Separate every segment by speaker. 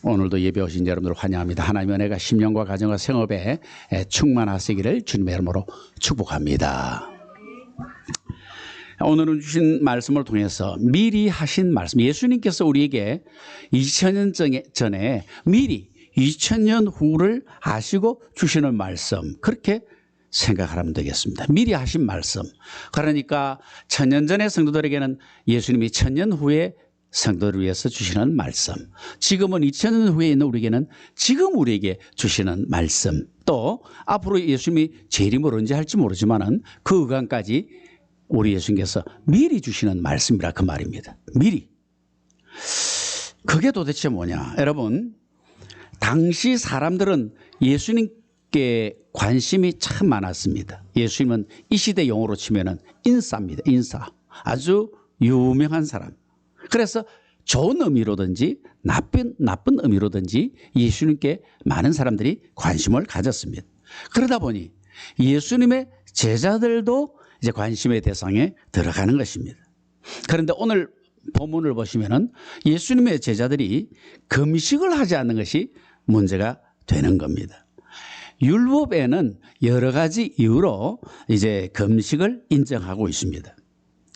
Speaker 1: 오늘도 예배 오신 여러분들 환영합니다. 하나님의 은혜가 심령과 가정과 생업에 충만하시기를 주님의 이름으로 축복합니다. 오늘은 주신 말씀을 통해서 미리 하신 말씀, 예수님께서 우리에게 2000년 전에 미리 2000년 후를 아시고 주시는 말씀, 그렇게 생각하면 되겠습니다. 미리 하신 말씀. 그러니까 1000년 전의 성도들에게는 예수님이 1000년 후에 성도를 위해서 주시는 말씀, 지금은 2000년 후에 있는 우리에게는 지금 우리에게 주시는 말씀, 또 앞으로 예수님이 재림을 언제 할지 모르지만은 그 의관까지 우리 예수님께서 미리 주시는 말씀이라 그 말입니다. 미리. 그게 도대체 뭐냐? 여러분, 당시 사람들은 예수님께 관심이 참 많았습니다. 예수님은 이 시대 용어로 치면은 인싸입니다. 인싸. 아주 유명한 사람. 그래서 좋은 의미로든지 나쁜 의미로든지 예수님께 많은 사람들이 관심을 가졌습니다. 그러다 보니 예수님의 제자들도 이제 관심의 대상에 들어가는 것입니다. 그런데 오늘 본문을 보시면은 예수님의 제자들이 금식을 하지 않는 것이 문제가 되는 겁니다. 율법에는 여러 가지 이유로 이제 금식을 인정하고 있습니다.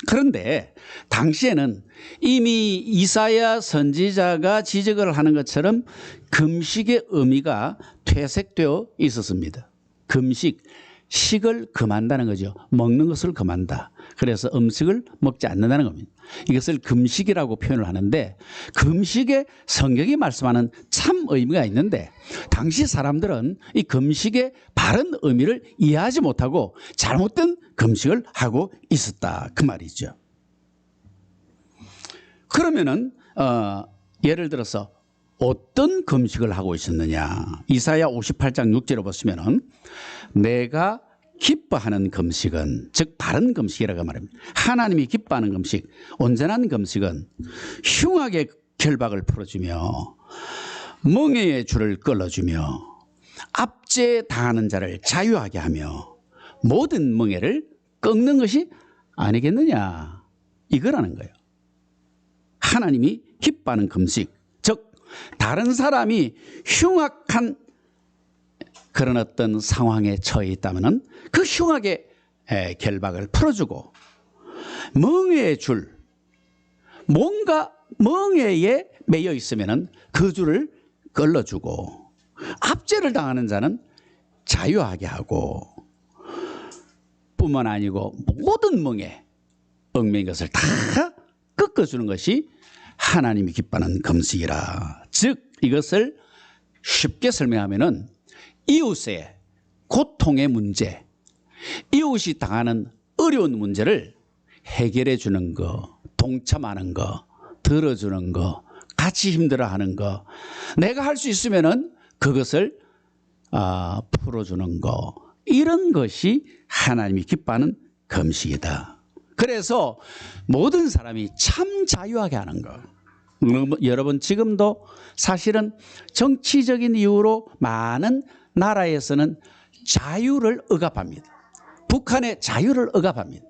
Speaker 1: 그런데 당시에는 이미 이사야 선지자가 지적을 하는 것처럼 금식의 의미가 퇴색되어 있었습니다. 금식, 식을 금한다는 거죠. 먹는 것을 금한다. 그래서 음식을 먹지 않는다는 겁니다. 이것을 금식이라고 표현을 하는데, 금식에 성경이 말씀하는 참 의미가 있는데 당시 사람들은 이 금식의 바른 의미를 이해하지 못하고 잘못된 금식을 하고 있었다, 그 말이죠. 그러면은 예를 들어서 어떤 금식을 하고 있었느냐? 이사야 58장 6절을 보시면은 내가 기뻐하는 금식은, 즉 바른 금식이라고 말합니다. 하나님이 기뻐하는 금식, 온전한 금식은 흉악의 결박을 풀어주며 멍에의 줄을 끌어주며 압제 당하는 자를 자유하게 하며 모든 멍에를 꺾는 것이 아니겠느냐, 이거라는 거예요. 하나님이 기뻐하는 금식, 즉 다른 사람이 흉악한 그런 어떤 상황에 처해 있다면 그 흉악의 결박을 풀어주고, 멍에의 줄, 뭔가 멍에에 매여 있으면 그 줄을 끌어주고, 압제를 당하는 자는 자유하게 하고, 뿐만 아니고 모든 멍에 얽매인 것을 다 꺾어주는 것이 하나님이 기뻐하는 금식이라. 즉 이것을 쉽게 설명하면은 이웃의 고통의 문제, 이웃이 당하는 어려운 문제를 해결해 주는 거, 동참하는 거, 들어주는 거, 같이 힘들어하는 거, 내가 할 수 있으면은 그것을 풀어주는 거, 이런 것이 하나님이 기뻐하는 금식이다. 그래서 모든 사람이 참 자유하게 하는 거. 여러분, 지금도 사실은 정치적인 이유로 많은 나라에서는 자유를 억압합니다. 북한의 자유를 억압합니다.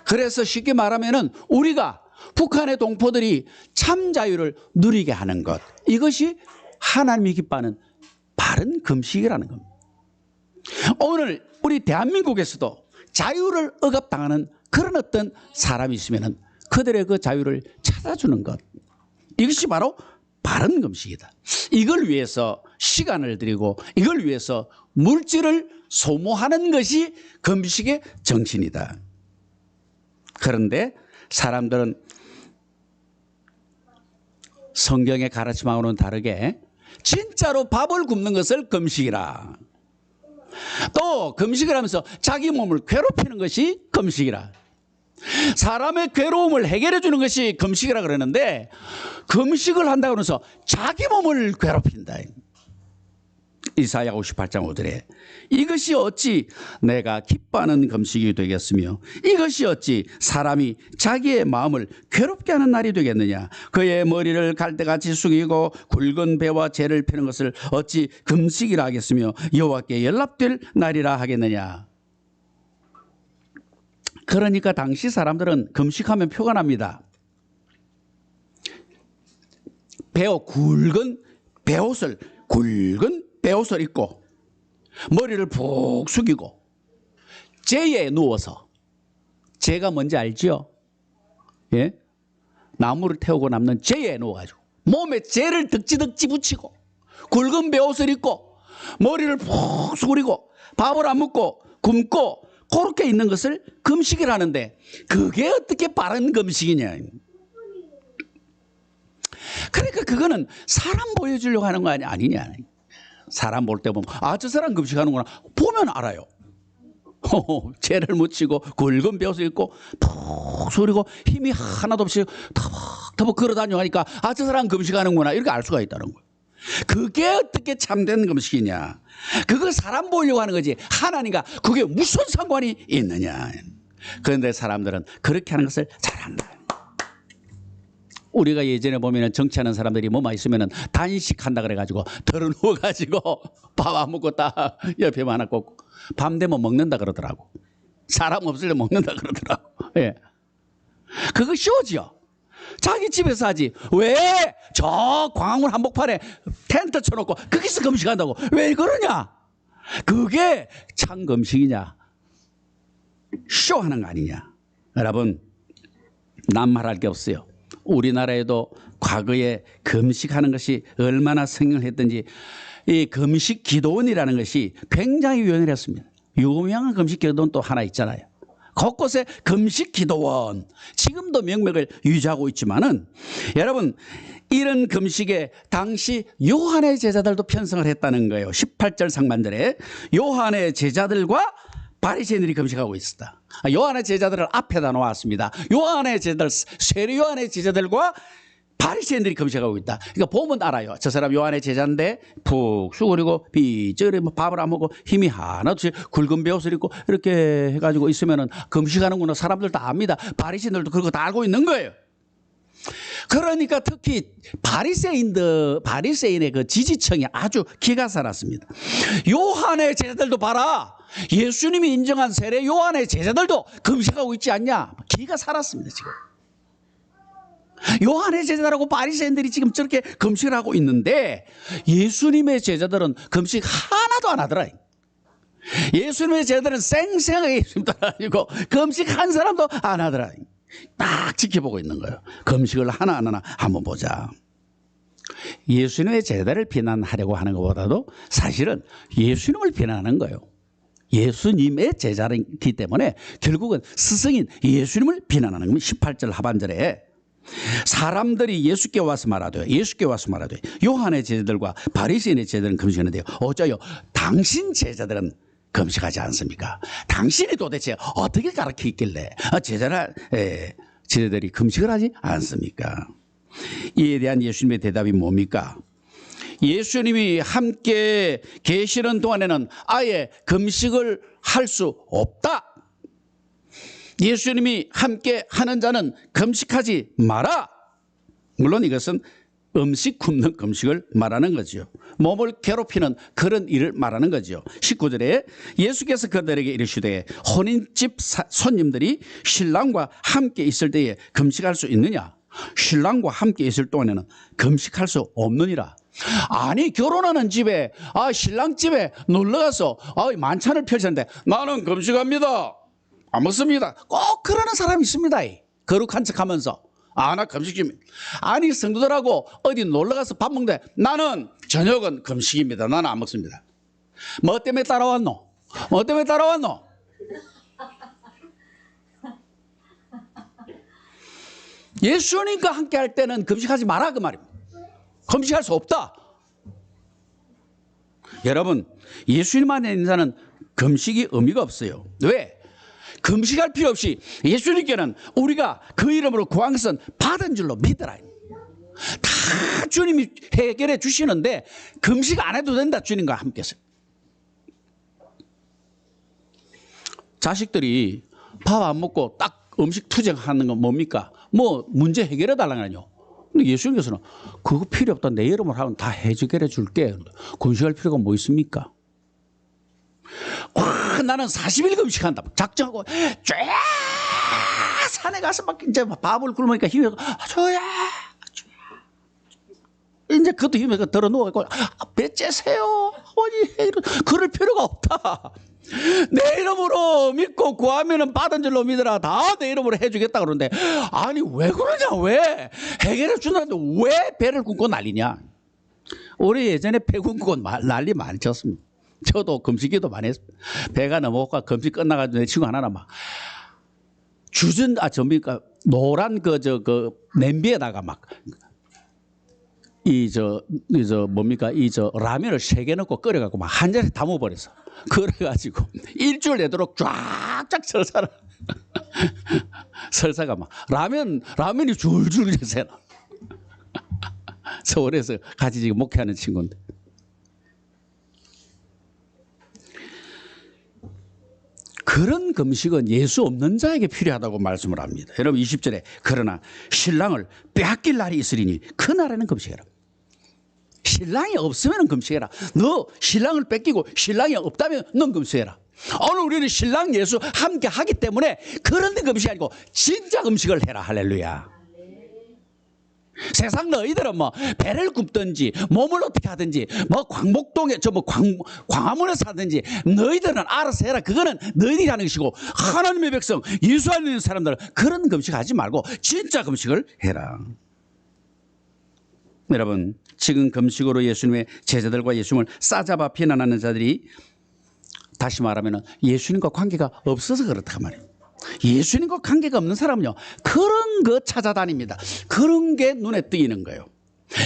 Speaker 1: 그래서 쉽게 말하면은 우리가 북한의 동포들이 참 자유를 누리게 하는 것, 이것이 하나님이 기뻐하는 바른 금식이라는 겁니다. 오늘 우리 대한민국에서도 자유를 억압당하는 그런 어떤 사람이 있으면은 그들의 그 자유를 찾아주는 것, 이것이 바로 바른 금식이다. 이걸 위해서 시간을 들이고 이걸 위해서 물질을 소모하는 것이 금식의 정신이다. 그런데 사람들은 성경의 가르침하고는 다르게 진짜로 밥을 굶는 것을 금식이라, 또 금식을 하면서 자기 몸을 괴롭히는 것이 금식이라, 사람의 괴로움을 해결해 주는 것이 금식이라 그러는데, 금식을 한다고 그러면서 자기 몸을 괴롭힌다. 이사야 58장 5절에 이것이 어찌 내가 기뻐하는 금식이 되겠으며 이것이 어찌 사람이 자기의 마음을 괴롭게 하는 날이 되겠느냐. 그의 머리를 갈대같이 숙이고 굵은 배와 재를 펴는 것을 어찌 금식이라 하겠으며 여호와께 연락될 날이라 하겠느냐. 그러니까 당시 사람들은 금식하면 표가 납니다. 배와 굵은 베옷을 굵은 베옷을 입고 머리를 푹 숙이고 재에 누워서, 재가 뭔지 알죠? 예? 나무를 태우고 남는 재에 누워가지고 몸에 재를 덕지덕지 붙이고 굵은 베옷을 입고 머리를 푹 숙이고 밥을 안 먹고 굶고 그렇게 있는 것을 금식이라는데 그게 어떻게 바른 금식이냐. 그러니까 그거는 사람 보여주려고 하는 거 아니냐. 사람 볼 때 보면 저 사람 금식하는구나. 보면 알아요. 재를 묻히고 굵은 베옷을 입고 푹 숙이고 힘이 하나도 없이 터벅터벅 걸어다니고 하니까 저 사람 금식하는구나 이렇게 알 수가 있다는 거예요. 그게 어떻게 참된 금식이냐. 그거 사람 보려고 하는 거지 하나님과 그게 무슨 상관이 있느냐. 그런데 사람들은 그렇게 하는 것을 잘한다. 우리가 예전에 보면 정치하는 사람들이 뭐만 있으면 단식한다 그래가지고 덜어누워가지고 밥 안 먹고 딱 옆에만 앉고 밤 되면 먹는다 그러더라고. 사람 없을 때 먹는다 그러더라고. 예. 그거 쇼지요. 자기 집에서 하지. 왜 저 광화문 한복판에 텐트 쳐놓고 거기서 금식한다고 왜 그러냐. 그게 참 금식이냐 쇼하는 거 아니냐. 여러분 난 말할 게 없어요. 우리나라에도 과거에 금식하는 것이 얼마나 성행했던지 이 금식 기도원이라는 것이 굉장히 유행했습니다. 유명한 금식 기도원 또 하나 있잖아요. 곳곳에 금식 기도원 지금도 명맥을 유지하고 있지만은 여러분 이런 금식에 당시 요한의 제자들도 편성을 했다는 거예요. 18절 상반절에 요한의 제자들과 바리새인들이 금식하고 있었다. 요한의 제자들을 앞에다 놓았습니다. 요한의 제자들, 세례 요한의 제자들과 바리새인들이 금식하고 있다. 그러니까 보면 알아요. 저 사람 요한의 제자인데 푹 수그리고 삐쩍이 밥을 안 먹고 힘이 하나도 없이 굵은 베옷을 입고 이렇게 해가지고 있으면은 금식하는구나. 사람들 다 압니다. 바리새인들도 그거 다 알고 있는 거예요. 그러니까 특히 바리새인의 그 지지층이 아주 기가 살았습니다. 요한의 제자들도 봐라. 예수님이 인정한 세례 요한의 제자들도 금식하고 있지 않냐. 기가 살았습니다. 지금 요한의 제자들하고 바리새인들이 지금 저렇게 금식을 하고 있는데 예수님의 제자들은 금식 하나도 안 하더라. 예수님의 제자들은 쌩쌩하게 예수님 따라다니고 금식 한 사람도 안 하더라. 딱 지켜보고 있는 거예요. 금식을 하나 안 하나 한번 보자. 예수님의 제자를 비난하려고 하는 것보다도 사실은 예수님을 비난하는 거예요. 예수님의 제자이기 때문에 결국은 스승인 예수님을 비난하는 겁니다. 18절 하반절에 사람들이 예수께 와서 말하되 요한의 제자들과 바리새인의 제자들은 금식하는데요. 어쩌요? 당신 제자들은 금식하지 않습니까? 당신이 도대체 어떻게 가르치길래 제자들이 금식을 하지 않습니까? 이에 대한 예수님의 대답이 뭡니까? 예수님이 함께 계시는 동안에는 아예 금식을 할 수 없다. 예수님이 함께 하는 자는 금식하지 마라. 물론 이것은 음식 굶는 금식을 말하는 거죠. 몸을 괴롭히는 그런 일을 말하는 거죠. 19절에 예수께서 그들에게 이르시되 혼인집 손님들이 신랑과 함께 있을 때에 금식할 수 있느냐? 신랑과 함께 있을 동안에는 금식할 수 없느니라. 아니 결혼하는 집에 신랑 집에 놀러가서 만찬을 펼쳤는데 나는 금식합니다. 안 먹습니다. 꼭 그러는 사람이 있습니다. 거룩한 척하면서 나 금식 중. 아니 성도들하고 어디 놀러가서 밥 먹는데 나는 저녁은 금식입니다. 나는 안 먹습니다. 뭐 때문에 따라왔노? 예수님과 함께 할 때는 금식하지 마라 그 말입니다. 금식할 수 없다. 여러분 예수님 안에 있는 자는 금식이 의미가 없어요. 왜? 금식할 필요 없이 예수님께는 우리가 그 이름으로 구한 것은 받은 줄로 믿어라. 다 주님이 해결해 주시는데 금식 안 해도 된다. 주님과 함께서. 자식들이 밥 안 먹고 딱 음식 투정하는 건 뭡니까? 뭐 문제 해결해 달라고요. 근데 예수님께서는 그거 필요 없다. 내 이름으로 하면 다 해결해 줄게. 금식할 필요가 뭐 있습니까? 나는 40일 금식한다. 작정하고 쫙 산에 가서 막 이제 밥을 굶으니까 힘이 줘야 이제 그것도 힘에 들어 누워있고 배 째세요. 아니 그럴 필요가 없다. 내 이름으로 믿고 구하면은 받은 줄로 믿으라. 다 내 이름으로 해주겠다 그러는데 아니 왜 그러냐. 왜 해결해 준다는데 왜 배를 굶고 난리냐. 우리 예전에 배 굶고 난리 많이 쳤습니다. 저도 금식기도 많이 했습니다. 배가 넘어가 금식 끝나가지고 내 친구 하나는 막 전비가 노란 그 냄비에다가 막 뭡니까 라면을 3개 넣고 끓여갖고 막 한 잔에 담아버렸어. 그래가지고 일주일 내도록 쫙쫙 설사가 막 라면이 줄줄 새나. 서울에서 같이 지금 목회하는 친구인데. 그런 금식은 예수 없는 자에게 필요하다고 말씀을 합니다. 여러분 20절에 그러나 신랑을 빼앗길 날이 있으리니 그 날에는 금식해라. 신랑이 없으면 금식해라. 너 신랑을 뺏기고 신랑이 없다면 넌 금식해라. 오늘 우리는 신랑 예수 함께 하기 때문에 그런 데 금식이 아니고 진짜 금식을 해라. 할렐루야. 세상 너희들은 뭐 배를 굽든지 몸을 어떻게 하든지 뭐 광복동에 광화문에서 하든지 너희들은 알아서 해라. 그거는 너희들이 하는 것이고 하나님의 백성 예수 안에 있는 사람들은 그런 금식하지 말고 진짜 금식을 해라. 여러분 지금 금식으로 예수님의 제자들과 예수님을 싸잡아 비난하는 자들이 다시 말하면 예수님과 관계가 없어서 그렇다 말이에요. 예수님과 관계가 없는 사람은요 그런 거 찾아다닙니다. 그런 게 눈에 띄는 거예요.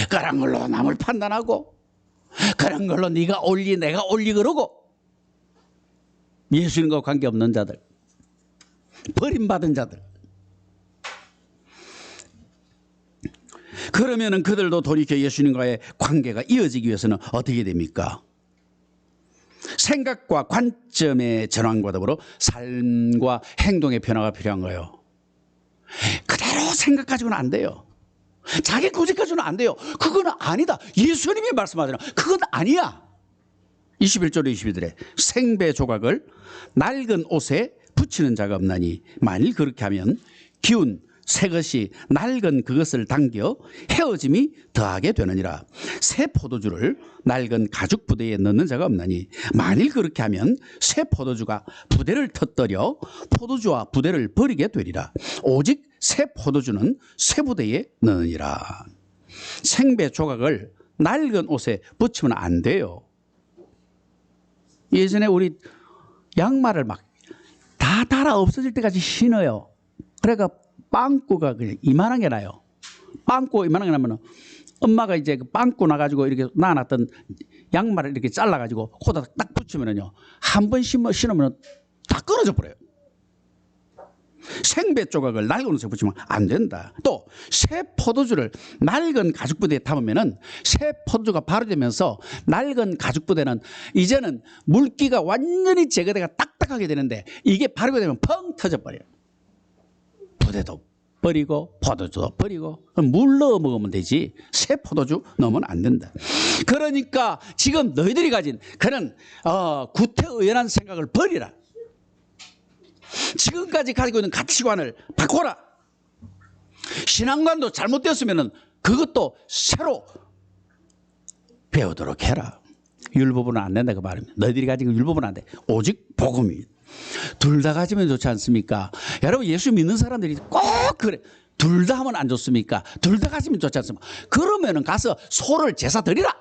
Speaker 1: 그런 걸로 남을 판단하고 그런 걸로 네가 옳리 내가 옳리 그러고 예수님과 관계 없는 자들, 버림받은 자들. 그러면은 그들도 돌이켜 예수님과의 관계가 이어지기 위해서는 어떻게 됩니까? 생각과 관점의 전환과 더불어 삶과 행동의 변화가 필요한 거예요. 그대로 생각 가지고는 안 돼요. 자기 고집 가지고는 안 돼요. 그건 아니다. 예수님이 말씀하잖아요. 그건 아니야. 21절에 22절에 생배 조각을 낡은 옷에 붙이는 자가 없나니 만일 그렇게 하면 기운 새 것이 낡은 그것을 당겨 헤어짐이 더하게 되느니라. 새 포도주를 낡은 가죽 부대에 넣는 자가 없나니 만일 그렇게 하면 새 포도주가 부대를 터뜨려 포도주와 부대를 버리게 되리라. 오직 새 포도주는 새 부대에 넣으니라. 생배 조각을 낡은 옷에 붙이면 안 돼요. 예전에 우리 양말을 막 다 달아 없어질 때까지 신어요. 그러니까 빵꾸가 그냥 이만한 게 나요. 빵꾸 이만한 게 나면 엄마가 이제 그 빵꾸 나가지고 이렇게 놔놨던 양말을 이렇게 잘라가지고 코다 딱 붙이면은요 한 번 신으면 다 끊어져 버려요. 생배 조각을 낡은 옷에 붙이면 안 된다. 또 새 포도주를 낡은 가죽 부대에 담으면은 새 포도주가 발효되면서 낡은 가죽 부대는 이제는 물기가 완전히 제거돼가 딱딱하게 되는데 이게 발효가 되면 펑 터져 버려요. 부대도 버리고 포도주도 버리고 물 넣어 먹으면 되지 새 포도주 넣으면 안 된다. 그러니까 지금 너희들이 가진 그런 구태의연한 생각을 버리라. 지금까지 가지고 있는 가치관을 바꿔라. 신앙관도 잘못되었으면 그것도 새로 배우도록 해라. 율법은 안 된다 그 말입니다. 너희들이 가지고 율법은 안 돼. 오직 복음입니다. 둘 다 가지면 좋지 않습니까? 여러분 예수 믿는 사람들이 꼭 그래. 둘 다 하면 안 좋습니까? 둘 다 가지면 좋지 않습니까? 그러면은 가서 소를 제사 드리라.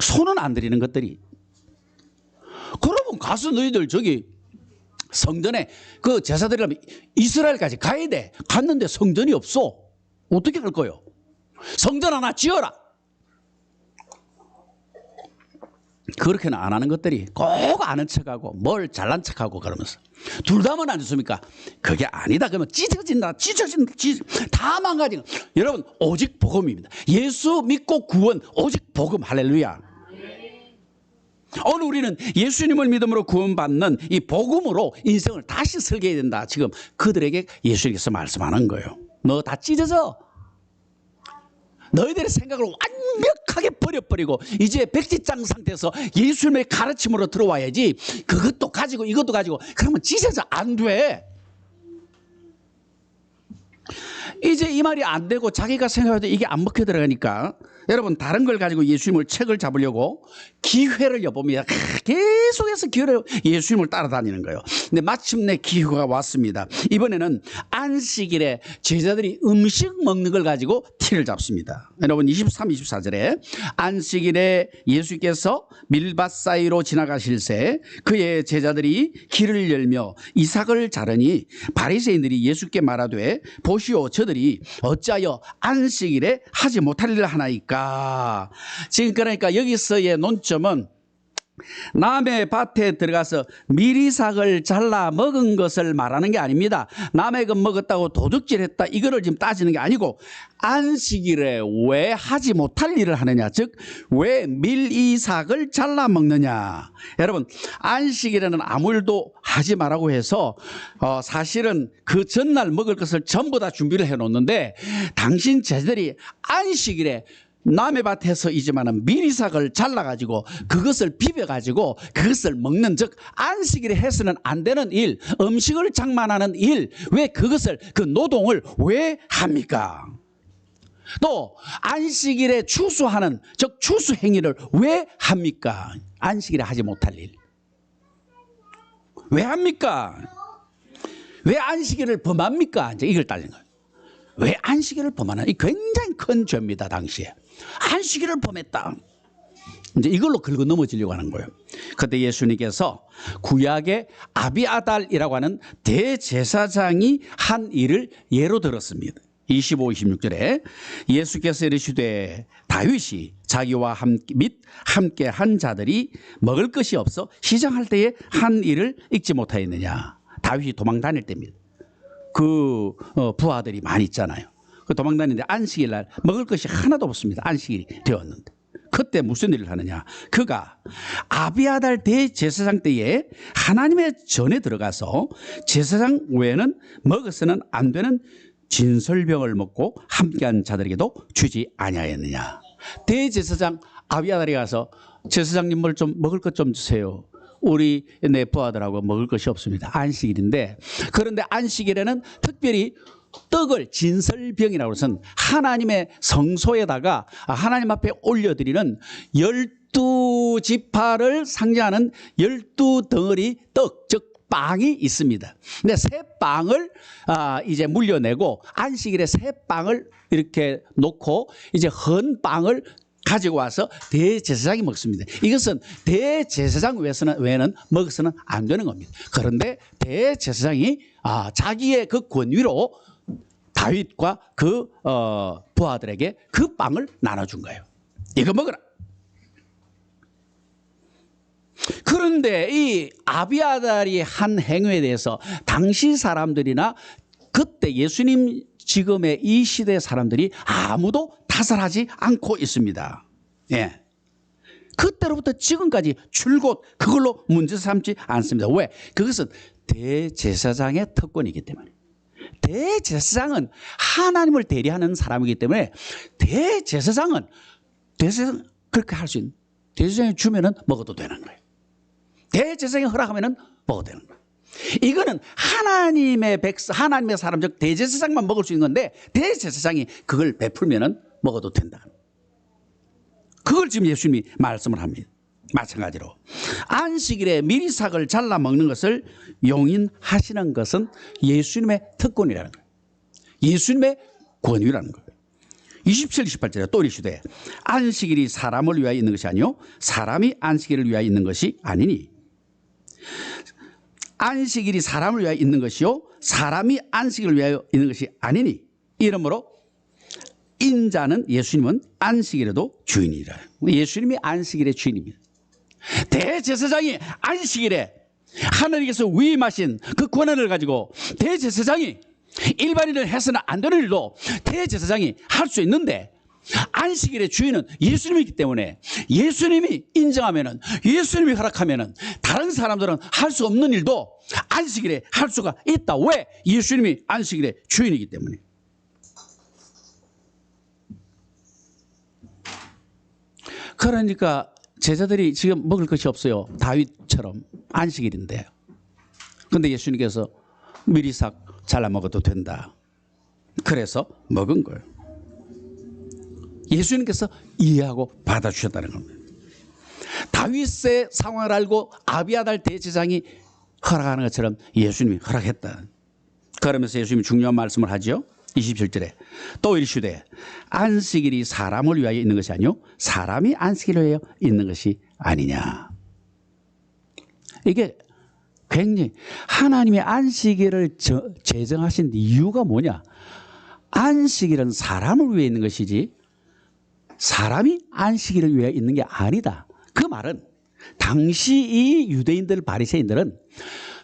Speaker 1: 소는 안 드리는 것들이. 그러면 가서 너희들 저기 성전에 그 제사 드리려면 이스라엘까지 가야 돼. 갔는데 성전이 없어. 어떻게 할 거요? 성전 하나 지어라. 그렇게는 안 하는 것들이 꼭 아는 척하고 뭘 잘난 척하고 그러면서 둘 다 하면 안 좋습니까? 그게 아니다. 그러면 찢어진다. 다 망가지는. 여러분 오직 복음입니다. 예수 믿고 구원 오직 복음. 할렐루야. 오늘 우리는 예수님을 믿음으로 구원받는 이 복음으로 인생을 다시 설계해야 된다. 지금 그들에게 예수님께서 말씀하는 거예요. 너 다 찢어져. 너희들의 생각을 완벽하게 버려버리고 이제 백지장 상태에서 예수님의 가르침으로 들어와야지. 그것도 가지고 이것도 가지고 그러면 찢어져 안 돼. 이제 이 말이 안 되고 자기가 생각해도 이게 안 먹혀 들어가니까 여러분 다른 걸 가지고 예수님을 책을 잡으려고 기회를 엿봅니다. 계속해서 기회를 예수님을 따라다니는 거예요. 근데 마침내 기회가 왔습니다. 이번에는 안식일에 제자들이 음식 먹는 걸 가지고 티를 잡습니다. 여러분 23, 24절에 안식일에 예수께서 밀밭 사이로 지나가실새 그의 제자들이 길을 열며 이삭을 자르니 바리새인들이 예수께 말하되 보시오 저들이 어찌하여 안식일에 하지 못할 일을 하나이까. 지금 그러니까 여기서의 논점은 남의 밭에 들어가서 미리삭을 잘라 먹은 것을 말하는 게 아닙니다. 남의 것 먹었다고 도둑질했다 이거를 지금 따지는 게 아니고 안식일에 왜 하지 못할 일을 하느냐, 즉 왜 밀이삭을 잘라 먹느냐. 여러분 안식일에는 아무 일도 하지 말라고 해서 사실은 그 전날 먹을 것을 전부 다 준비를 해놓는데 당신 제자들이 안식일에 남의 밭에서이지만은 미리삭을 잘라가지고 그것을 비벼가지고 그것을 먹는, 즉 안식일에 해서는 안 되는 일, 음식을 장만하는 일, 왜 그것을 그 노동을 왜 합니까? 또 안식일에 추수하는, 즉 추수 행위를 왜 합니까? 안식일에 하지 못할 일 왜 합니까? 왜 안식일을 범합니까? 이제 이걸 따지는 거예요. 왜 안식일을 범하나? 이 굉장히 큰 죄입니다. 당시에 안식일을 범했다. 이제 이걸로 긁어 넘어지려고 하는 거예요. 그때 예수님께서 구약의 아비아달이라고 하는 대제사장이 한 일을 예로 들었습니다. 25, 26절에 예수께서 이르시되 다윗이 자기와 함께 한 자들이 먹을 것이 없어 시장할 때에 한 일을 잊지 못하였느냐. 다윗이 도망 다닐 때입니다. 그 부하들이 많이 있잖아요. 그 도망 다니는데 안식일 날 먹을 것이 하나도 없습니다. 안식일이 되었는데 그때 무슨 일을 하느냐. 그가 아비아달 대제사장 때에 하나님의 전에 들어가서 제사장 외에는 먹어서는 안 되는 진설병을 먹고 함께한 자들에게도 주지 아니하였느냐. 대제사장 아비아달이 가서 제사장님 뭘 좀 먹을 것 좀 주세요. 우리 내 부하들하고 먹을 것이 없습니다. 안식일인데, 그런데 안식일에는 특별히 떡을 진설병이라고 해서 하나님의 성소에다가 하나님 앞에 올려드리는 12지파를 상징하는 12덩어리 떡, 즉 빵이 있습니다. 근데 새 빵을 이제 물려내고 안식일에 새 빵을 이렇게 놓고 이제 헌 빵을 가지고 와서 대제사장이 먹습니다. 이것은 대제사장 외에는 먹어서는 안 되는 겁니다. 그런데 대제사장이 자기의 그 권위로 다윗과 그 부하들에게 그 빵을 나눠준 거예요. 이거 먹어라. 그런데 이 아비아달이 한 행위에 대해서 당시 사람들이나 그때 예수님 지금의 이 시대 사람들이 아무도 타설하지 않고 있습니다. 예. 그때로부터 지금까지 줄곧 그걸로 문제 삼지 않습니다. 왜? 그것은 대제사장의 특권이기 때문에. 대제사장은 하나님을 대리하는 사람이기 때문에 대제사장은 그렇게 할 수 있는, 대제사장이 주면은 먹어도 되는 거예요. 대제사장이 허락하면은 먹어도 되는 거예요. 이거는 하나님의 사람, 즉 대제사장만 먹을 수 있는 건데 대제사장이 그걸 베풀면은 먹어도 된다. 그걸 지금 예수님이 말씀을 합니다. 마찬가지로 안식일에 미리삭을 잘라 먹는 것을 용인하시는 것은 예수님의 특권이라는 거예요. 예수님의 권위라는 거예요. 27, 28절에 또 이르시되 안식일이 사람을 위하여 있는 것이 아니요 사람이 안식일을 위하여 있는 것이 아니니. 안식일이 사람을 위하여 있는 것이요 사람이 안식일을 위하여 있는 것이 아니니. 이러므로 인자는, 예수님은 안식일에도 주인이라. 예수님이 안식일의 주인입니다. 대제사장이 안식일에 하나님께서 위임하신 그 권한을 가지고 대제사장이 일반인을 해서는 안 되는 일도 대제사장이 할 수 있는데 안식일의 주인은 예수님이기 때문에 예수님이 인정하면은, 예수님이 허락하면은 다른 사람들은 할 수 없는 일도 안식일에 할 수가 있다. 왜? 예수님이 안식일의 주인이기 때문에. 그러니까 제자들이 지금 먹을 것이 없어요. 다윗처럼 안식일인데. 그런데 예수님께서 미리삭 잘라 먹어도 된다. 그래서 먹은 거예요. 예수님께서 이해하고 받아주셨다는 겁니다. 다윗의 상황을 알고 아비아달 대제사장이 허락하는 것처럼 예수님이 허락했다. 그러면서 예수님이 중요한 말씀을 하죠. 27절에 또 이르시되 안식일이 사람을 위하여 있는 것이 아니요 사람이 안식일을 위하여 있는 것이 아니냐. 이게 굉장히 하나님이 안식일을 제정하신 이유가 뭐냐. 안식일은 사람을 위해 있는 것이지 사람이 안식일을 위해 있는 게 아니다. 그 말은 당시 이 유대인들 바리새인들은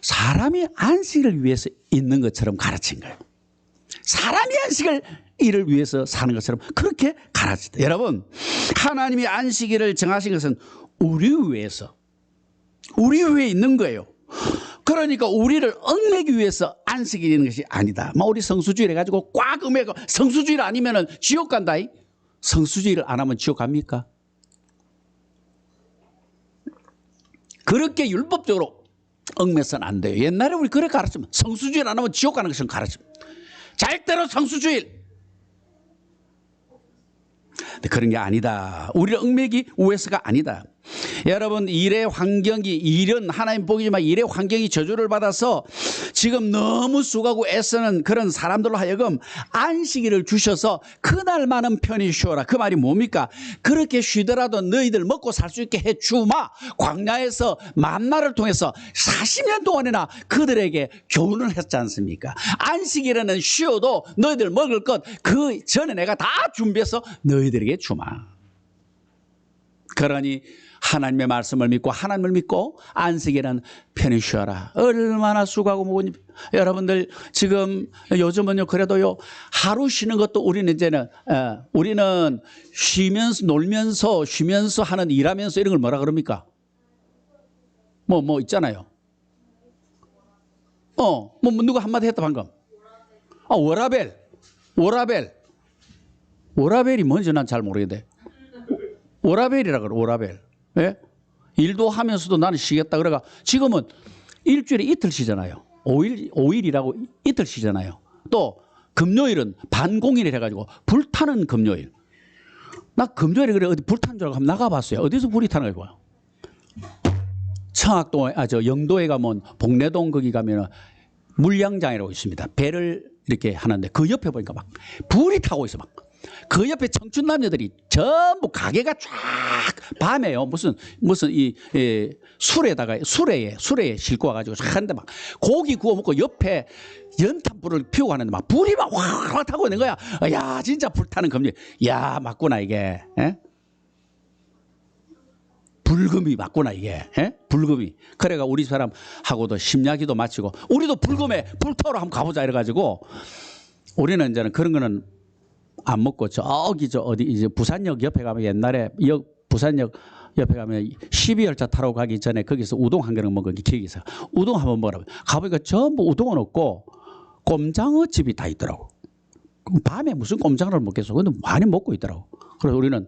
Speaker 1: 사람이 안식일을 위해서 있는 것처럼 가르친 거예요. 사람이 안식일을 위해서 사는 것처럼 그렇게 가르쳤다. 여러분, 하나님이 안식일을 정하신 것은 우리 위해서, 우리 위해 있는 거예요. 그러니까 우리를 얽매기 위해서 안식일이 있는 것이 아니다. 우리 성수주일 해가지고 꽉 얽매고 성수주일 아니면 지옥 간다. 성수주일을 안 하면 지옥 갑니까? 그렇게 율법적으로 얽매서는 안 돼요. 옛날에 우리 그렇게 가르치면 성수주일 안 하면 지옥 가는 것은 가르치면 절대로 성수주일. 그런 게 아니다. 우리를 얽매기 위해서가 아니다. 여러분, 일의 환경이, 일은 하나님 복이지만 일의 환경이 저주를 받아서 지금 너무 수고하고 애쓰는 그런 사람들로 하여금 안식일을 주셔서 그날만은 편히 쉬어라. 그 말이 뭡니까? 그렇게 쉬더라도 너희들 먹고 살 수 있게 해주마. 광야에서 만나를 통해서 40년 동안이나 그들에게 교훈을 했지 않습니까? 안식일에는 쉬어도 너희들 먹을 것 그 전에 내가 다 준비해서 너희들에게 주마. 그러니 하나님의 말씀을 믿고 하나님을 믿고 안식일은 편히 쉬어라. 얼마나 수고하고 먹으니 여러분들 지금 요즘은요 그래도요 하루 쉬는 것도 우리는 이제는 우리는 쉬면서 놀면서 쉬면서 하는 일하면서 이런 걸 뭐라 그럽니까? 뭐 있잖아요. 누가 한마디 했다 방금. 워라벨이 뭔지 난 잘 모르겠네. 워라벨이라 그래. 워라벨. 예? 일도 하면서도 나는 쉬겠다. 그래가 지금은 일주일에 이틀 쉬잖아요. 5일이라고 이틀 쉬잖아요. 또 금요일은 반공일을 해가지고 불타는 금요일. 나 금요일에 그래 어디 불타는 줄 알고 한번 나가봤어요. 어디서 불이 타는 거예요? 청학동, 영도에 가면 복내동 거기 가면 물량장이라고 있습니다. 배를 이렇게 하는데 그 옆에 보니까 막 불이 타고 있어 막. 그 옆에 청춘 남녀들이 전부 가게가 쫙 밤에요. 무슨 이 수레에 싣고 와가지고 하는데 막 고기 구워 먹고 옆에 연탄불을 피우고 하는데 막 불이 막 확 타고 있는 거야. 야 진짜 불타는 금리. 야 맞구나 이게. 에? 불금이 맞구나 이게. 에? 불금이. 그래가 우리 사람하고도 심야기도 마치고 우리도 불금에 불타러 한번 가보자 이래가지고 우리는 이제는 그런 거는 안 먹고 저기 어디 이제 부산역 옆에 가면 옛날에 부산역 옆에 가면 12열차 타러 가기 전에 거기서 우동 한 그릇 먹은 게 기억이 있어요. 우동 한번 먹으라고. 가보니까 전부 우동은 없고 꼼장어 집이 다 있더라고. 밤에 무슨 꼼장어를 먹겠어. 근데 많이 먹고 있더라고. 그래서 우리는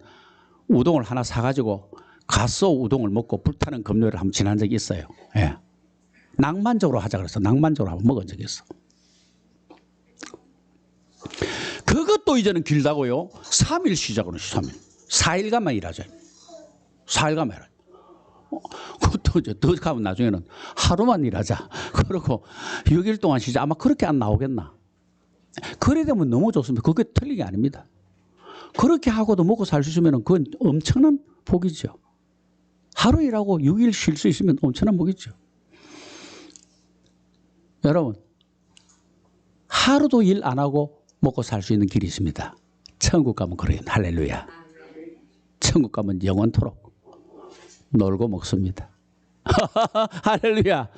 Speaker 1: 우동을 하나 사가지고 가서 우동을 먹고 불타는 금요일을 한번 지난 적이 있어요. 예. 낭만적으로 하자 그래서 낭만적으로 한번 먹은 적이 있어. 그것도 이제는 길다고요. 3일 쉬자고는 3일. 4일간만 일하자. 4일간만 일하자. 그것도 이제 더 가면 나중에는 하루만 일하자. 그러고 6일 동안 쉬자. 아마 그렇게 안 나오겠나. 그래 되면 너무 좋습니다. 그게 틀린 게 아닙니다. 그렇게 하고도 먹고 살 수 있으면 그건 엄청난 복이죠. 하루 일하고 6일 쉴 수 있으면 엄청난 복이죠. 여러분, 하루도 일 안 하고 먹고 살 수 있는 길이 있습니다. 천국 가면 그래요. 할렐루야. 천국 가면 영원토록 놀고 먹습니다. 할렐루야.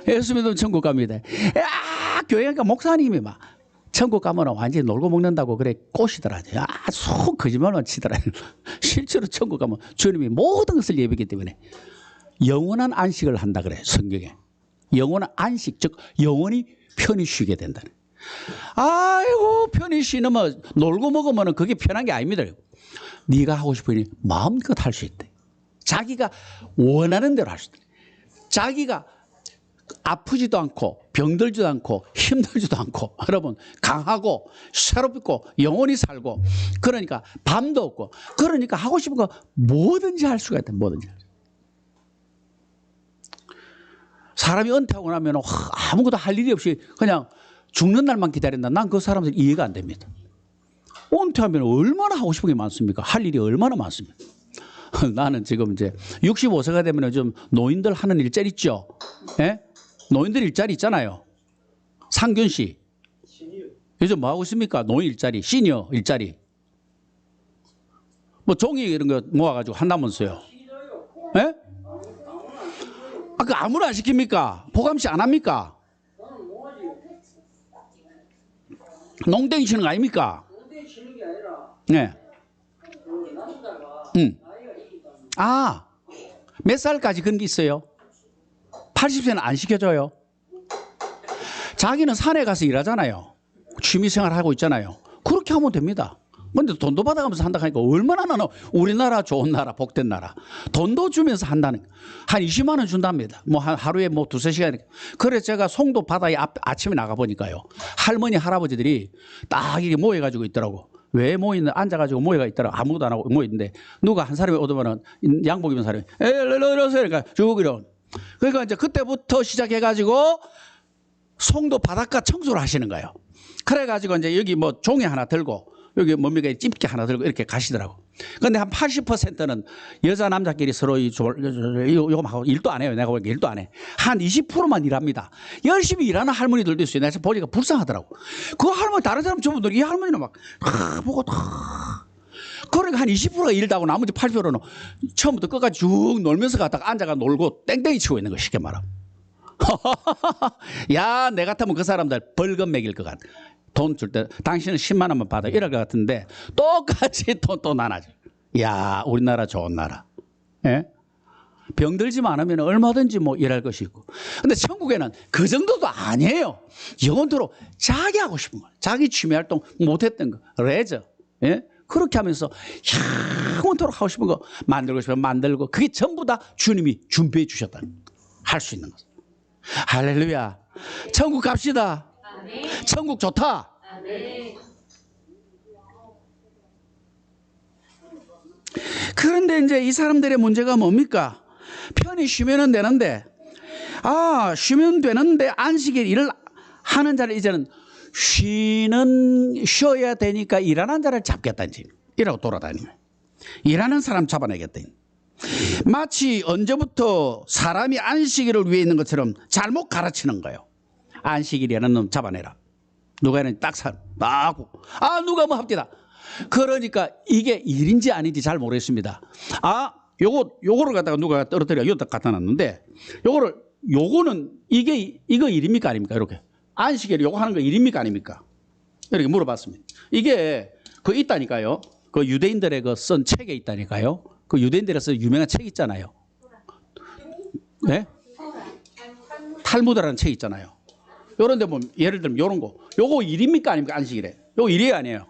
Speaker 1: 예수 믿으면 천국 갑니다. 야, 교회 가니까 목사님이 막 천국 가면 완전히 놀고 먹는다고 그래 꼬시더라. 속 거짓말만 치더라. 실제로 천국 가면 주님이 모든 것을 예비하기 때문에 영원한 안식을 한다 그래 성경에. 영원한 안식, 즉 영원히 편히 쉬게 된다는. 아이고 편히 쉬면 놀고 먹으면 그게 편한 게 아닙니다. 네가 하고 싶으니 마음껏 할 수 있대. 자기가 원하는 대로 할 수 있대. 자기가 아프지도 않고 병들지도 않고 힘들지도 않고 여러분 강하고 새롭고 영원히 살고 그러니까 밤도 없고 그러니까 하고 싶은 거 뭐든지 할 수가 있다. 뭐든지. 사람이 은퇴하고 나면 아무것도 할 일이 없이 그냥 죽는 날만 기다린다. 난 그 사람들 이해가 안 됩니다. 은퇴하면 얼마나 하고 싶은 게 많습니까? 할 일이 얼마나 많습니까? 나는 지금 이제 65세가 되면 좀 노인들 하는 일자리 있죠. 예? 노인들 일자리 있잖아요. 상균 씨. 요즘 뭐 하고 있습니까? 노인 일자리, 시니어 일자리. 뭐 종이 이런 거 모아가지고 한다면서요. 예? 아, 그 아무나 안 시킵니까? 보감시 안 합니까? 농땡이 치는 거 아닙니까? 네. 아, 몇 살까지 그런 게 있어요? 80세는 안 시켜줘요. 자기는 산에 가서 일하잖아요. 취미생활 하고 있잖아요. 그렇게 하면 됩니다. 근데 돈도 받아가면서 한다 하니까 얼마나 나는 우리나라 좋은 나라, 복된 나라. 돈도 주면서 한다는, 한 20만 원 준답니다. 뭐 하루에 뭐 두세 시간. 그래서 제가 송도 바다에 아침에 나가보니까요. 할머니, 할아버지들이 딱 이렇게 모여가지고 있더라고. 왜 모이는, 앉아가지고 모여가 있더라고. 아무것도 안 하고 모여있는데 누가 한 사람이 오더면은 양복 입은 사람이, 이러세요. 그러니까 쭉 이러. 그러니까 이제 그때부터 시작해가지고 송도 바닷가 청소를 하시는 거예요. 그래가지고 이제 여기 뭐 종이 하나 들고 여기 뭡니까 집게 하나 들고 이렇게 가시더라고. 근데 한 80%는 여자 남자끼리 서로 요거 하고 일도 안 해요. 내가 보니까 일도 안 해. 한 20%만 일합니다. 열심히 일하는 할머니들도 있어요. 내가 보니까 불쌍하더라고. 그 할머니 다른 사람 전부들 이 할머니는 막 보고 다. 그러니까 한 20%가 일다고 나머지 80%는 처음부터 끝까지 쭉 놀면서 갔다가 앉아가 놀고 땡땡이 치고 있는 거 쉽게 말하면. 야, 내 같으면 그 사람들 벌금 매길 것 같아. 돈 줄 때 당신은 10만 원만 받아 이럴 것 같은데 똑같이 또 나눠줘. 야, 우리나라 좋은 나라. 예? 병들지만 않으면 얼마든지 뭐 일할 것이 있고. 근데 천국에는 그 정도도 아니에요. 영원토록 자기 하고 싶은 거, 자기 취미 활동 못했던 거, 레저. 예? 그렇게 하면서 영원토록 하고 싶은 거 만들고 싶으면 만들고 그게 전부 다 주님이 준비해 주셨다는 할 수 있는 거죠. 할렐루야. 천국 갑시다. 천국 좋다. 그런데 이제 이 사람들의 문제가 뭡니까? 편히 쉬면은 되는데, 쉬면 되는데 안식일 일을 하는 자를 이제는 쉬어야 되니까 일하는 자를 잡겠다는 이라고 돌아다니는 거예요. 일하는 사람 잡아내겠다. 마치 언제부터 사람이 안식일을 위해 있는 것처럼 잘못 가르치는 거예요. 안식일이라는 놈 잡아내라. 누가 했는지 딱 누가 뭐 합디다. 그러니까 이게 일인지 아닌지 잘 모르겠습니다. 요거를 갖다가 누가 떨어뜨려 여기다 갖다 놨는데 요거는 이거 일입니까 아닙니까? 이렇게 안식일 요거 하는 거 일입니까 아닙니까? 이렇게 물어봤습니다. 이게 그 있다니까요. 그 유대인들의 그 쓴 책에 있다니까요. 그 유대인들에서 유명한 책 있잖아요. 네? 탈무드라는 책 있잖아요. 요런데 뭐 예를 들면 요런 거, 요거 일입니까 아닙니까 안식일에? 요거 일이 아니에요.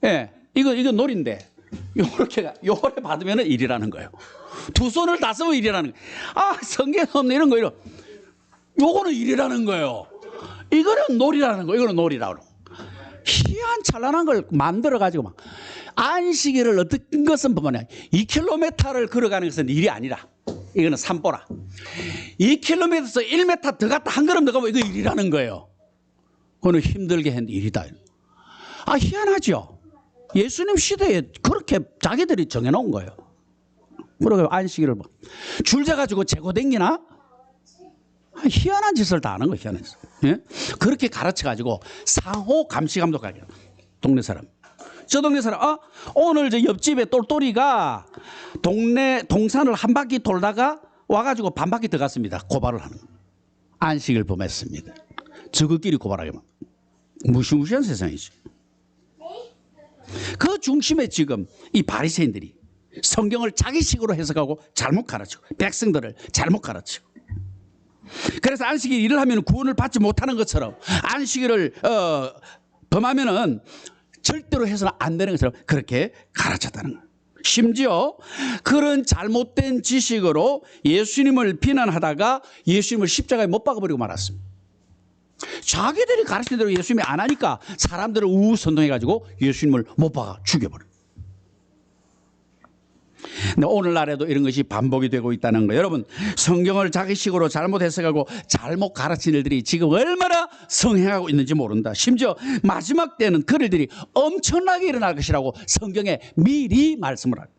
Speaker 1: 예, 이거 놀인데 요렇게 받으면은 일이라는 거예요. 두 손을 다 쓰면 일이라는 거예요. 성경 없는 이런 거 요거는 일이라는 거예요. 이거는 놀이라는 거예요. 이거는 놀이라고. 희한찬란한 걸 만들어 가지고 막 안식일을 어떤 것은 보면 2km를 걸어가는 것은 일이 아니라 이거는 산보라. 2km에서 1m 더 갔다 한 걸음 더 가면 이거 일이라는 거예요. 그거는 힘들게 한 일이다. 희한하죠. 예수님 시대에 그렇게 자기들이 정해놓은 거예요. 그러고 안식일을 줄 재가지고 재고 댕기나? 희한한 짓을 다 하는 거예요. 희한한 짓. 예? 그렇게 가르쳐가지고 상호 감시 감독하게 동네 사람. 저 동네 사람, 오늘 저 옆집에 똘똘이가 동산을 한 바퀴 돌다가 와가지고 반 바퀴 더 갔습니다. 고발을 하는 거예요. 안식을 범했습니다. 저것끼리 고발하기만. 무시무시한 세상이죠. 그 중심에 지금 이 바리새인들이 성경을 자기식으로 해석하고 잘못 가르치고 백성들을 잘못 가르치고 그래서 안식일 일을 하면 구원을 받지 못하는 것처럼 안식일을 범하면은 절대로 해서는 안 되는 것처럼 그렇게 가르쳤다는 거예요. 심지어 그런 잘못된 지식으로 예수님을 비난하다가 예수님을 십자가에 못 박아버리고 말았습니다. 자기들이 가르친 대로 예수님이 안 하니까 사람들을 우선동해가지고 예수님을 못 박아 죽여버려요. 근데 오늘날에도 이런 것이 반복이 되고 있다는 거예요. 여러분, 성경을 자기식으로 잘못 해석하고 잘못 가르친 일들이 지금 얼마나 성행하고 있는지 모른다. 심지어 마지막 때는 그런 일들이 엄청나게 일어날 것이라고 성경에 미리 말씀을 합니다.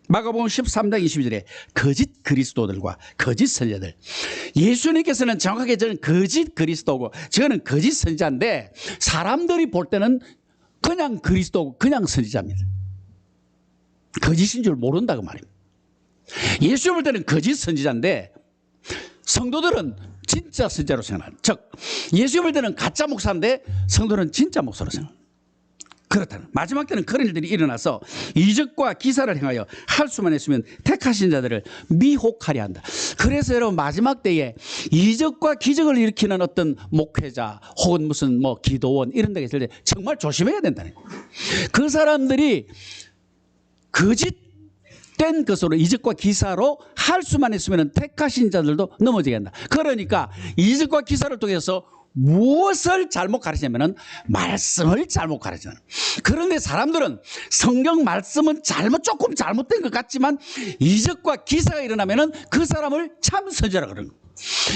Speaker 1: 마가복음 13장 22절에 거짓 그리스도들과 거짓 선지자들. 예수님께서는 정확하게 저는 거짓 그리스도고 저는 거짓 선지자인데 사람들이 볼 때는 그냥 그리스도고 그냥 선지자입니다. 거짓인 줄 모른다고 말입니다. 예수 볼 때는 거짓 선지자인데 성도들은 진짜 선지자로 생각합니다. 즉 예수 볼 때는 가짜 목사인데 성도는 진짜 목사로 생각합니다. 그렇다는 마지막 때는 그런 일들이 일어나서 이적과 기사를 행하여 할 수만 있으면 택하신 자들을 미혹하려 한다. 그래서 여러분 마지막 때에 이적과 기적을 일으키는 어떤 목회자 혹은 무슨 뭐 기도원 이런 데가 있을 때 정말 조심해야 된다는 거예요. 그 사람들이 거짓된 것으로 이적과 기사로 할 수만 있으면 택하신 자들도 넘어지게 한다. 그러니까 이적과 기사를 통해서 무엇을 잘못 가르치냐면 말씀을 잘못 가르치는. 그런데 사람들은 성경 말씀은 조금 잘못된 것 같지만 이적과 기사가 일어나면 그 사람을 참 선지자라 그러는 거예요.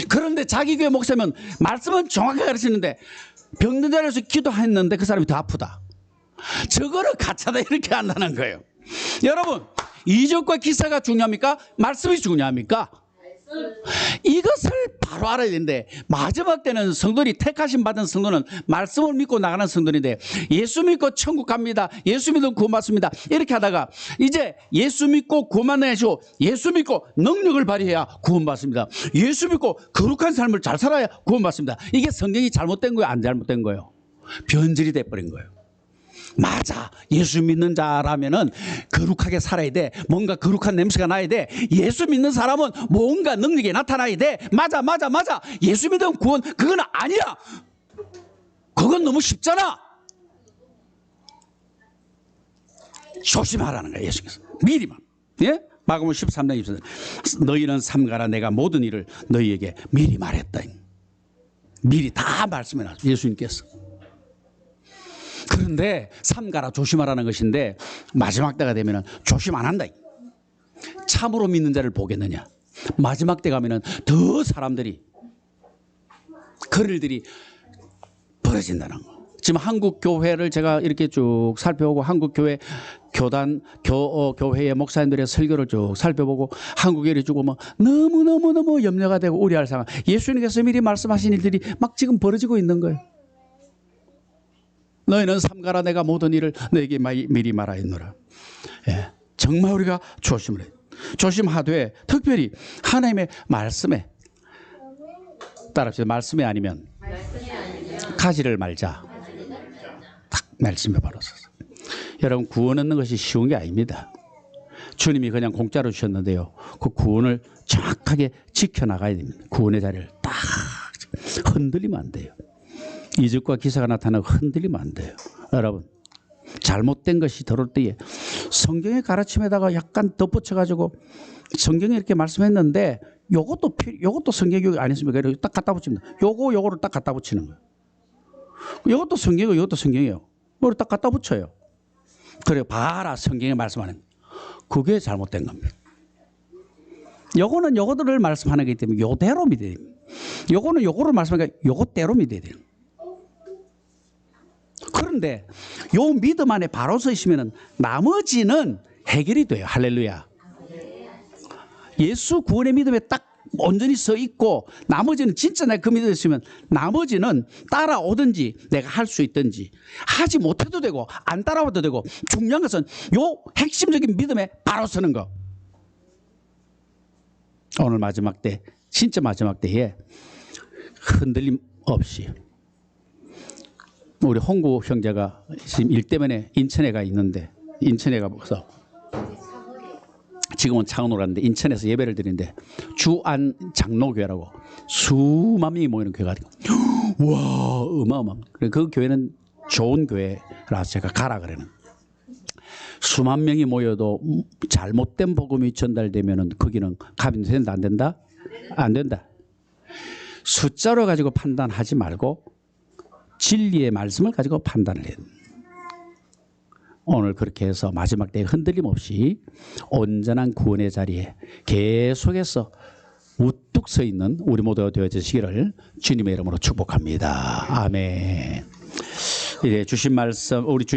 Speaker 1: 그런데 자기 교회 목사면 말씀은 정확하게 가르치는데 병든 자리에서 기도했는데 그 사람이 더 아프다. 저거를 가짜다 이렇게 한다는 거예요. 여러분, 이적과 기사가 중요합니까? 말씀이 중요합니까? 이것을 바로 알아야 되는데 마지막 때는 성도들이 택하심 받은 성도는 말씀을 믿고 나가는 성도인데 예수 믿고 천국 갑니다. 예수 믿으면 구원받습니다. 이렇게 하다가 이제 예수 믿고 구원받으시고 예수 믿고 능력을 발휘해야 구원받습니다. 예수 믿고 거룩한 삶을 잘 살아야 구원받습니다. 이게 성경이 잘못된 거예요? 안 잘못된 거예요? 변질이 돼버린 거예요. 맞아. 예수 믿는 자라면은 거룩하게 살아야 돼. 뭔가 거룩한 냄새가 나야 돼. 예수 믿는 사람은 뭔가 능력이 나타나야 돼. 맞아. 예수 믿으면 구원, 그건 아니야. 그건 너무 쉽잖아. 조심하라는 거야, 예수께서. 미리만. 예? 마가복음 13장 24절. 너희는 삼가라 내가 모든 일을 너희에게 미리 말했다. 미리 다 말씀해 놨어요, 예수님께서. 그런데 삼가라 조심하라는 것인데 마지막 때가 되면 조심 안 한다. 참으로 믿는 자를 보겠느냐. 마지막 때 가면 더 사람들이 그런 일들이 벌어진다는 거. 지금 한국 교회를 제가 이렇게 쭉 살펴보고 한국 교회 교단 교회의 목사님들의 설교를 쭉 살펴보고 한국에 이렇게 주고 뭐 너무 염려가 되고 우려할 상황. 예수님께서 미리 말씀하신 일들이 막 지금 벌어지고 있는 거예요. 너희는 삼가라 내가 모든 일을 너에게 미리 말하였노라. 예, 정말 우리가 조심을 해요. 조심하되 특별히 하나님의 말씀에 따라합시다. 말씀에 아니면 가지를 말자. 딱 말씀에 바로 서서. 여러분 구원 얻는 것이 쉬운 게 아닙니다. 주님이 그냥 공짜로 주셨는데요. 그 구원을 정확하게 지켜나가야 됩니다. 구원의 자리를 딱 흔들리면 안 돼요. 이적과 기사가 나타나고 흔들리면 안 돼요. 여러분 잘못된 것이 들어올 때에 성경의 가르침에다가 약간 덧붙여가지고 성경에 이렇게 말씀했는데 요것도 성경 교육 아니었습니까? 이렇게 딱 갖다 붙입니다. 요거를 딱 갖다 붙이는 거예요. 이것도 성경이고 이것도 성경이에요. 이걸 딱 갖다 붙여요. 그래 봐라 성경에 말씀하는 그게 잘못된 겁니다. 요거는 요거들을 말씀하는 거기 때문에 요대로 믿어야 됩니다. 요거는 요거를 말씀하니까 요것대로 믿어야 돼요. 그런데 요 믿음 안에 바로 서 있으면 나머지는 해결이 돼요. 할렐루야. 예수 구원의 믿음에 딱 온전히 서 있고 나머지는 진짜 내가 그 믿음에 있으면 나머지는 따라오든지 내가 할 수 있든지 하지 못해도 되고 안 따라와도 되고 중요한 것은 요 핵심적인 믿음에 바로 서는 거. 오늘 마지막 때 진짜 마지막 때에 흔들림 없이 우리 홍구 형제가 지금 일 때문에 인천에 가 있는데 인천에 가서 지금은 창원으로 갔는데 인천에서 예배를 드리는데 주안 장로교회라고 수만 명이 모이는 교회가 되고 와 어마어마합니다. 그 교회는 좋은 교회라서 제가 가라 그러는 수만 명이 모여도 잘못된 복음이 전달되면은 거기는 갑이 된다 안 된다? 안 된다. 숫자로 가지고 판단하지 말고 진리의 말씀을 가지고 판단을 해야 됩니다. 오늘 그렇게 해서 마지막 때에 흔들림 없이 온전한 구원의 자리에 계속해서 우뚝 서 있는 우리 모두가 되어지시기를 주님의 이름으로 축복합니다. 아멘. 이제 주신 말씀 우리